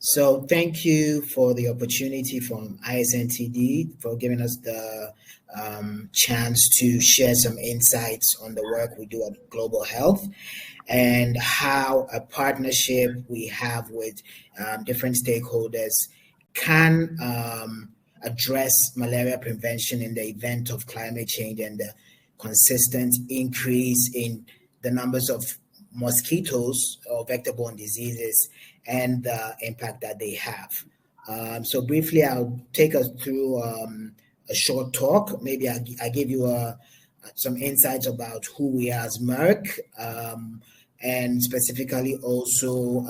So thank you for the opportunity from ISNTD for giving us the chance to share some insights on the work we do at Global Health and how a partnership we have with different stakeholders can address malaria prevention in the event of climate change and the consistent increase in the numbers of mosquitoes or vector-borne diseases and the impact that they have. So briefly, I'll take us through a short talk. Maybe I give you some insights about who we are as Merck, and specifically also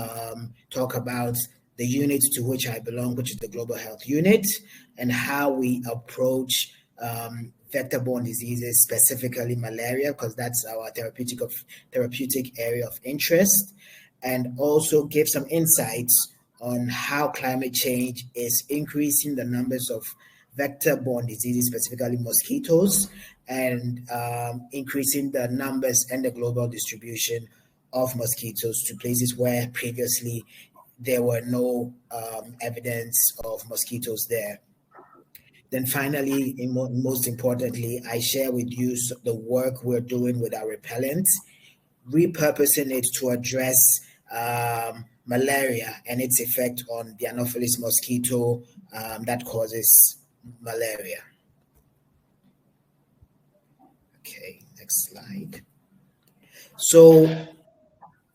talk about the unit to which I belong, which is the Global Health Unit, and how we approach vector-borne diseases, specifically malaria, because that's our therapeutic area of interest, and also give some insights on how climate change is increasing the numbers of vector-borne diseases, specifically mosquitoes, and increasing the numbers and the global distribution of mosquitoes to places where previously there were no evidence of mosquitoes there. Then finally, most importantly, I share with you the work we're doing with our repellent, repurposing it to address malaria and its effect on the Anopheles mosquito that causes malaria. Okay, next slide. So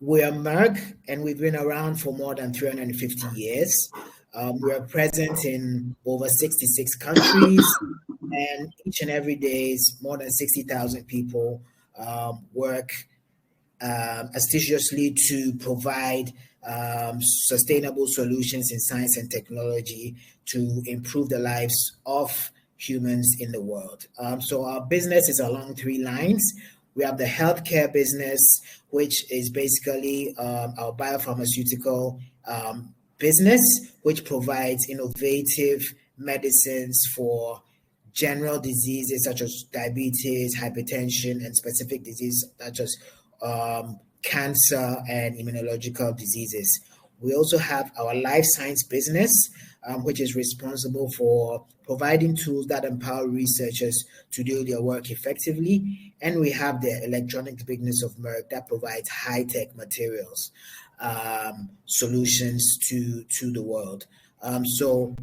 we are Merck, and we've been around for more than 350 years. We are present in over 66 countries, and each and every day, more than 60,000 people work assiduously to provide sustainable solutions in science and technology to improve the lives of humans in the world. So our business is along three lines. We have the healthcare business, which is basically our biopharmaceutical business, which provides innovative medicines for general diseases such as diabetes, hypertension, and specific diseases such as cancer and immunological diseases. We also have our life science business, which is responsible for providing tools that empower researchers to do their work effectively. And we have the electronics business of Merck that provides high-tech materials solutions to the world. So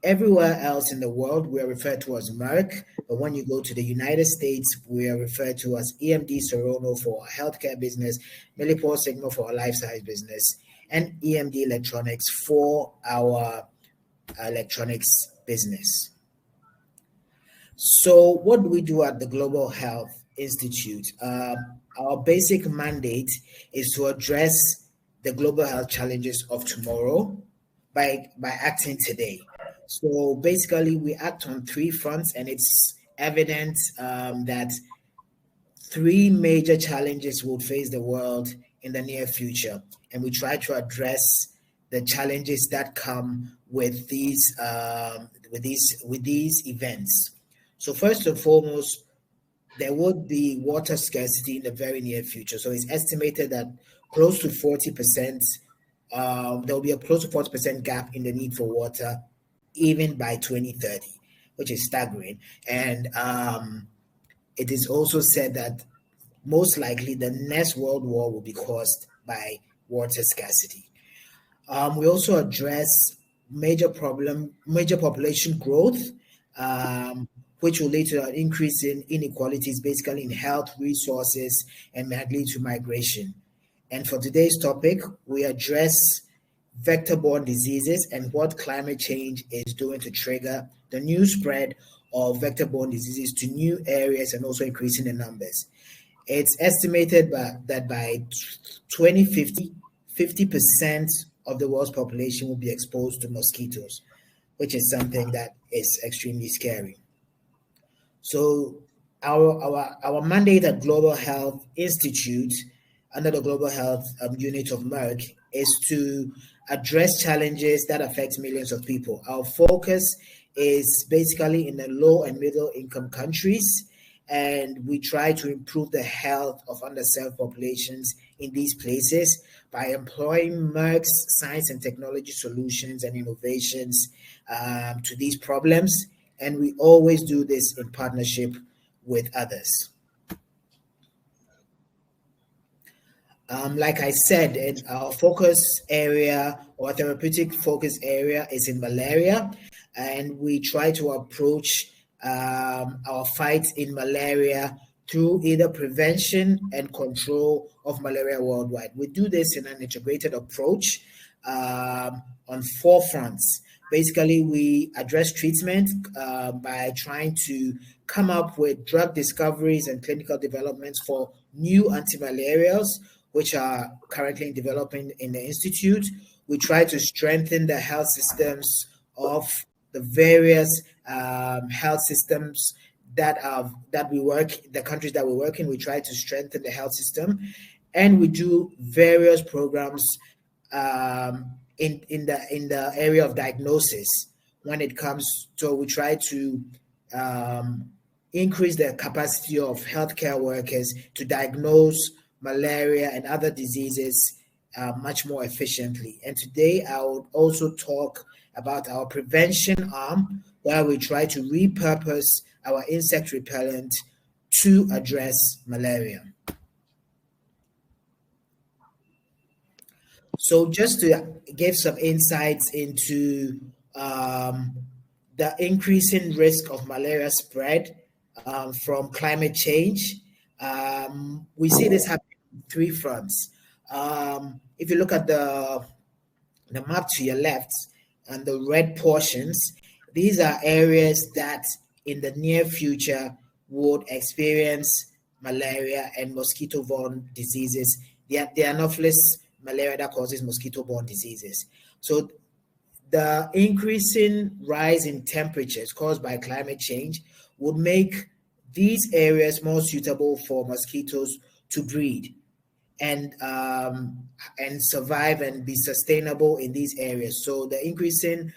everywhere else in the world, we are referred to as Merck, but when you go to the United States, we are referred to as EMD Serono for our healthcare business, Millipore Sigma for our life science business, and EMD Electronics for our electronics business. So what do we do at the Global Health Institute? Our basic mandate is to address the global health challenges of tomorrow by acting today. So basically, we act on three fronts, and it's evident that three major challenges will face the world in the near future, and we try to address the challenges that come with these events. So first and foremost, there would be water scarcity in the very near future. So it's estimated that close to 40%, there will be a close to 40% gap in the need for water even by 2030, which is staggering. And it is also said that most likely the next world war will be caused by water scarcity. We also address major population growth, which will lead to an increase in inequalities, basically in health, resources, and may lead to migration. And for today's topic, we address vector-borne diseases and what climate change is doing to trigger the new spread of vector-borne diseases to new areas and also increasing the numbers. It's estimated that by 2050, 50% of the world's population will be exposed to mosquitoes, which is something that is extremely scary. So our mandate at Global Health Institute, under the Global Health unit of Merck, is to address challenges that affect millions of people. Our focus is basically in the low and middle income countries, and we try to improve the health of underserved populations in these places by employing Merck's science and technology solutions and innovations to these problems. And we always do this in partnership with others. Like I said, our focus area or therapeutic focus area is in malaria, and we try to approach our fight in malaria through either prevention and control of malaria worldwide. We do this in an integrated approach on 4 fronts. Basically, we address treatment by trying to come up with drug discoveries and clinical developments for new antimalarials, which are currently in development in the institute. We try to strengthen the health systems of the various health systems that we work, the countries that we work in. We try to strengthen the health system, and we do various programs in the area of diagnosis when it comes to. We try to increase the capacity of healthcare workers to diagnose malaria and other diseases much more efficiently. And today I would also talk about our prevention arm, where we try to repurpose our insect repellent to address malaria. So just to give some insights into the increasing risk of malaria spread from climate change, we see this happening on 3 fronts. If you look at the map to your left and the red portions, these are areas that in the near future would experience malaria and mosquito-borne diseases. The Anopheles malaria that causes mosquito-borne diseases. So the increasing rise in temperatures caused by climate change would make these areas more suitable for mosquitoes to breed and survive and be sustainable in these areas. So the increasing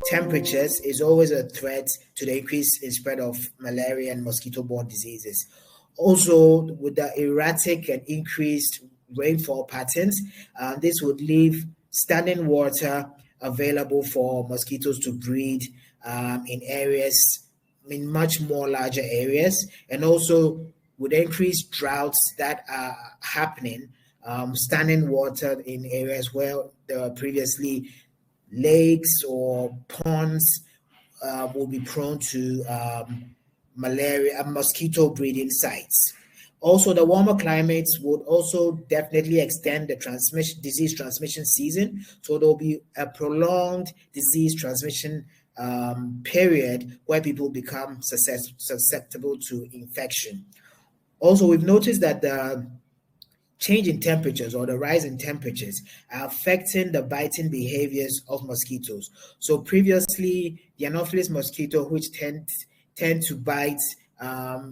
temperatures is always a threat to the increase in spread of malaria and mosquito-borne diseases. Also, with the erratic and increased rainfall patterns, this would leave standing water available for mosquitoes to breed in areas, in much more larger areas, and also with increased droughts that are happening, standing water in areas where there were previously lakes or ponds will be prone to malaria and mosquito breeding sites. Also, the warmer climates would also definitely extend the disease transmission season. So there will be a prolonged disease transmission period where people become susceptible to infection. Also, we've noticed that the change in temperatures or the rise in temperatures are affecting the biting behaviors of mosquitoes. So previously, the Anopheles mosquito, which tend to bite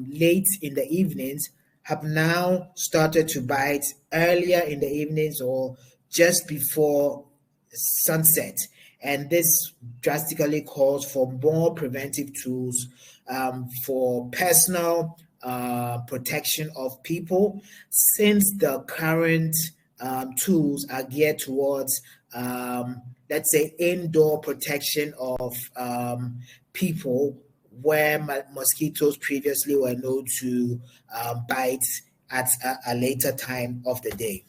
late in the evenings, have now started to bite earlier in the evenings or just before sunset. And this drastically calls for more preventive tools for personal protection of people, since the current tools are geared towards, let's say, indoor protection of people, where mosquitoes previously were known to bite at a later time of the day.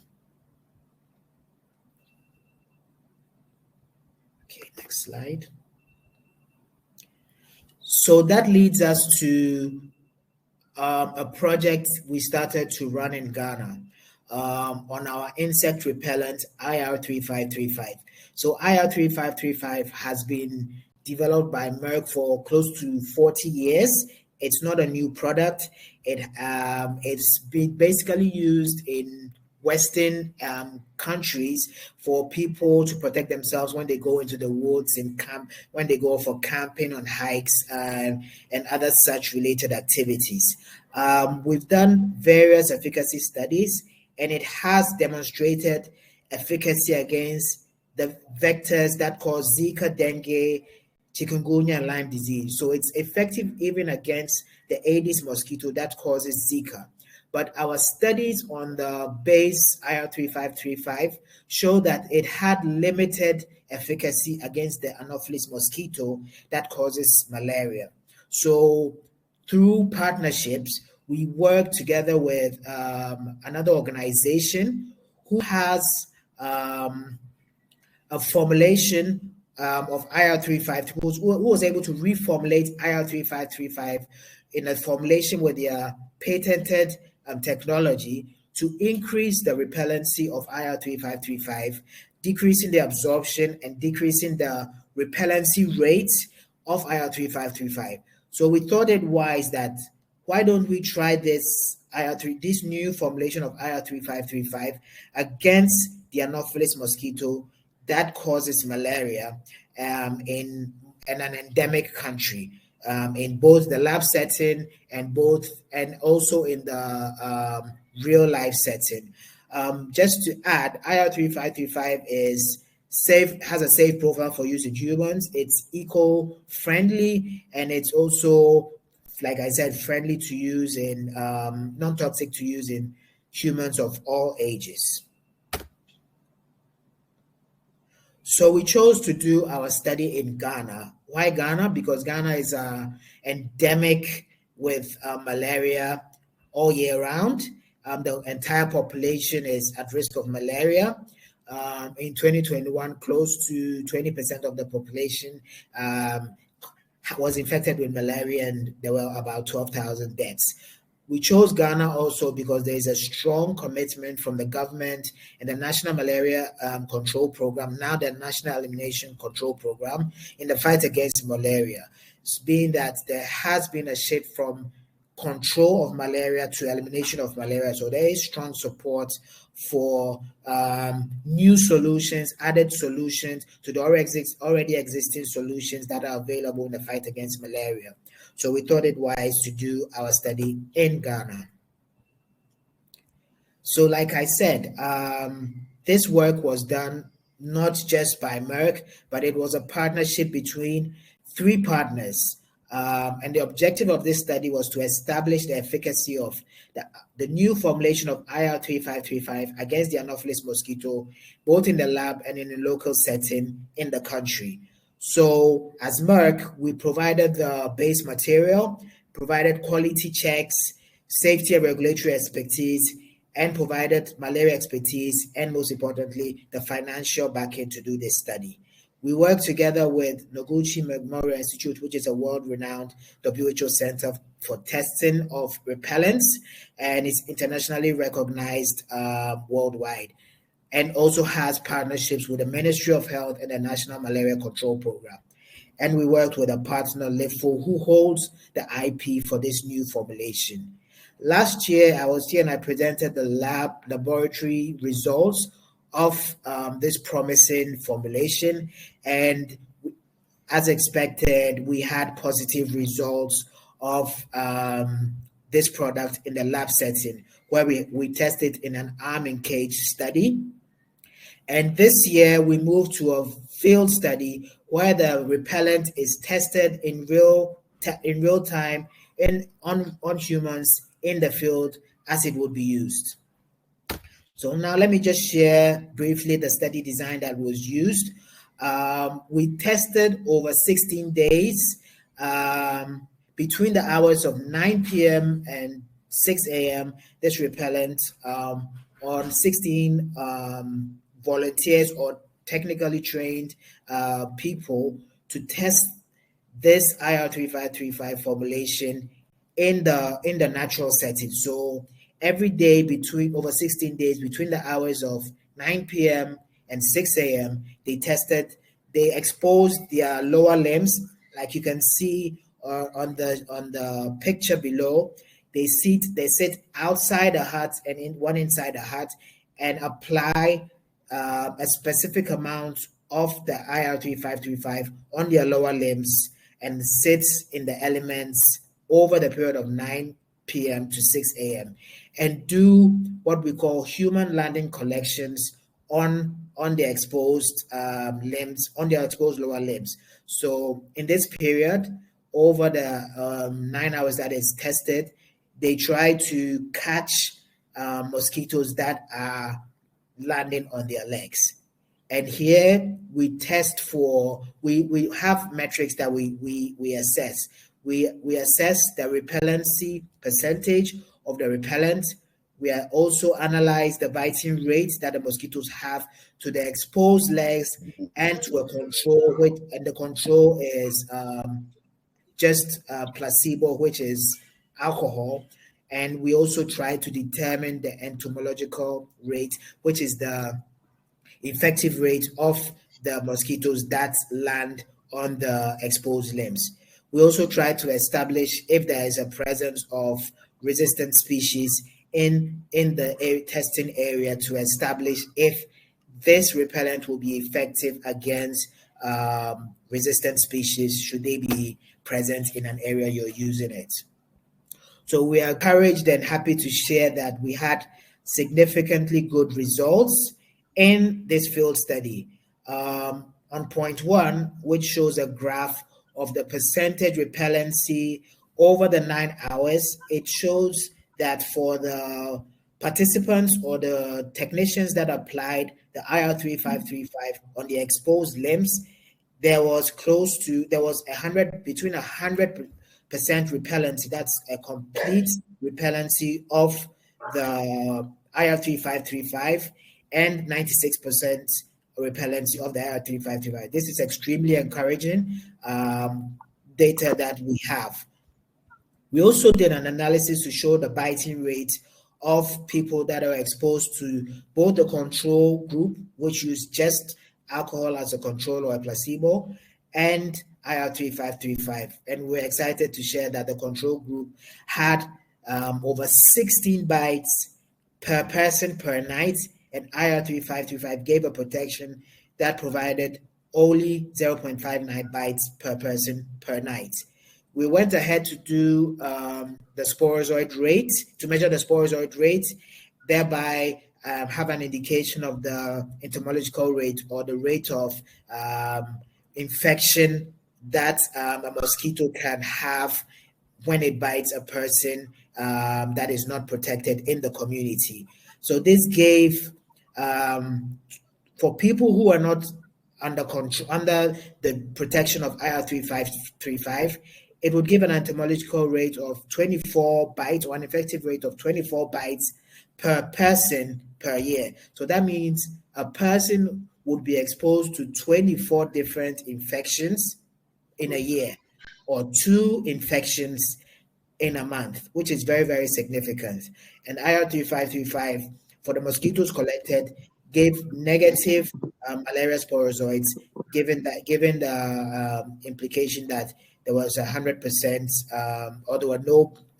Okay, next slide. So that leads us to a project we started to run in Ghana on our insect repellent IR3535. So IR3535 has been developed by Merck for close to 40 years. It's not a new product. It's been basically used in Western countries for people to protect themselves when they go into the woods and camp, when they go for camping on hikes and other such related activities. We've done various efficacy studies, and it has demonstrated efficacy against the vectors that cause Zika, dengue, chikungunya, and Lyme disease. So it's effective even against the Aedes mosquito that causes Zika. but our studies on the base IR3535 show that it had limited efficacy against the Anopheles mosquito that causes malaria. So through partnerships, we work together with another organization who has a formulation of IR35, who was able to reformulate IR3535 in a formulation with their patented technology to increase the repellency of IR3535, decreasing the absorption and decreasing the repellency rate of IR3535. So we thought it wise that why don't we try this this new formulation of IR3535 against the Anopheles mosquito that causes malaria in an endemic country, in both the lab setting and also in the real life setting. Just to add, IR3535 is safe, has a safe profile for use in humans. It's eco-friendly, and it's also, like I said, friendly to use in non-toxic to use in humans of all ages. So we chose to do our study in Ghana. Why Ghana? Because Ghana is endemic with malaria all year round. The entire population is at risk of malaria. In 2021, close to 20% of the population was infected with malaria, and there were about 12,000 deaths. We chose Ghana also because there is a strong commitment from the government and the National Malaria Control Program, now the National Elimination Control Program, in the fight against malaria. It's being that there has been a shift from control of malaria to elimination of malaria. So there is strong support for new solutions, added solutions to the already existing solutions that are available in the fight against malaria. So we thought it wise to do our study in Ghana. So like I said, this work was done not just by Merck, but it was a partnership between 3 partners. And the objective of this study was to establish the efficacy of the new formulation of IR3535 against the Anopheles mosquito, both in the lab and in a local setting in the country. So as Merck, we provided the base material, provided quality checks, safety and regulatory expertise, and provided malaria expertise, and most importantly, the financial backing to do this study. We work together with Noguchi Memorial Institute, which is a world-renowned WHO center for testing of repellents, and is internationally recognized worldwide, and also has partnerships with the Ministry of Health and the National Malaria Control Program. And we worked with a partner, LIFO, who holds the IP for this new formulation. Last year, I was here and I presented the laboratory results of this promising formulation, and as expected, we had positive results of this product in the lab setting, where we tested in an arm and cage study. And this year we moved to a field study where the repellent is tested in real time on humans in the field as it would be used. So now let me just share briefly the study design that was used. We tested over 16 days between the hours of 9 p.m. and 6 a.m. this repellent on 16 volunteers or technically trained people to test this IR3535 formulation in the natural setting. So every day over 16 days, between the hours of 9 p.m. and 6 a.m., they exposed their lower limbs, like you can see on the picture below. They sit outside the hut and inside the hut, and apply a specific amount of the IR3535 on their lower limbs, and sit in the elements over the period of 9 p.m. to 6 a.m. and do what we call human landing collections on the exposed limbs, on their exposed lower limbs. So in this period, over the 9 hours that is tested, they try to catch mosquitoes that are landing on their legs. And here we test for, we have metrics that we assess. We assess the repellency percentage of the repellent. We also analyze the biting rate that the mosquitoes have to the exposed legs and to a control, and the control is just placebo, which is alcohol. And we also try to determine the entomological rate, which is the effective rate of the mosquitoes that land on the exposed limbs. We also try to establish if there is a presence of resistant species in the testing area to establish if this repellent will be effective against resistant species should they be present in an area you're using it. So we are encouraged and happy to share that we had significantly good results in this field study. On point 1, which shows a graph of the percentage repellency over the 9 hours, it shows that for the participants or the technicians that applied the IR3535 on the exposed limbs, there was between 100% repellency. That's a complete repellency of the IR3535 and 96% repellency of the IR3535. This is extremely encouraging data that we have. We also did an analysis to show the biting rate of people that are exposed to both the control group, which use just alcohol as a control or a placebo, and IR3535. And we're excited to share that the control group had over 16 bites per person per night, and IR3535 gave a protection that provided only 0.59 bites per person per night. We went ahead to do the sporozoid rate, to measure the sporozoid rate, thereby have an indication of the entomological rate or the rate of infection that a mosquito can have when it bites a person that is not protected in the community. So this gave, for people who are not under the protection of IR3535, it would give an entomological rate of 24 bites, or an effective rate of 24 bites per person per year. So that means a person would be exposed to 24 different infections in a year, or 2 infections in a month, which is very, very significant. And IR3535 for the mosquitoes collected gave negative malaria sporozoids, given the implication that there was 100%, or there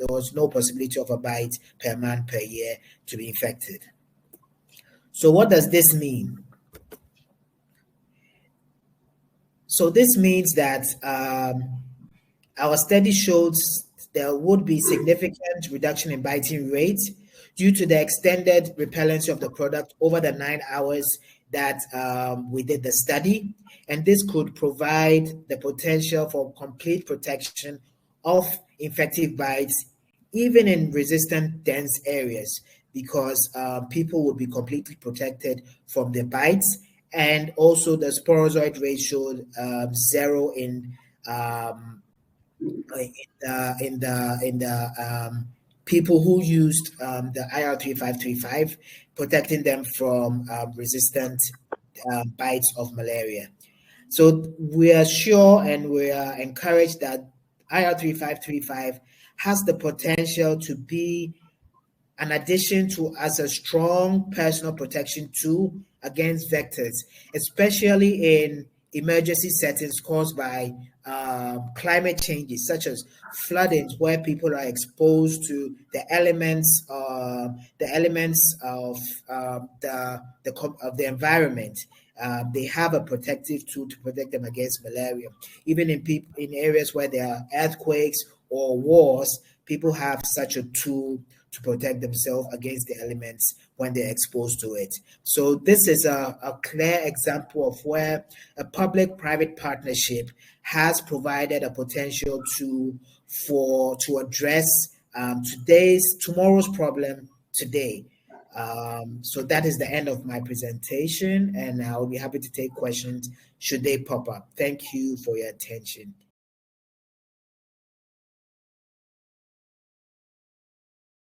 was no possibility of a bite per man per year to be infected. So what does this mean? So this means that our study shows there would be significant reduction in biting rates due to the extended repellency of the product over the 9 hours that we did the study. And this could provide the potential for complete protection of infective bites, even in resistant dense areas, because people would be completely protected from the bites. And also the sporozoid rate showed 0 in the people who used the IR3535, protecting them from resistant bites of malaria. So we are sure and we are encouraged that IR3535 has the potential to be an addition to as a strong personal protection tool against vectors, especially in emergency settings caused by climate changes, such as floodings, where people are exposed to the elements of the environment. They have a protective tool to protect them against malaria. Even in areas where there are earthquakes or wars, people have such a tool to protect themselves against the elements when they're exposed to it. So this is a clear example of where a public-private partnership has provided a potential to address tomorrow's problem today. So that is the end of my presentation, and I'll be happy to take questions should they pop up. Thank you for your attention.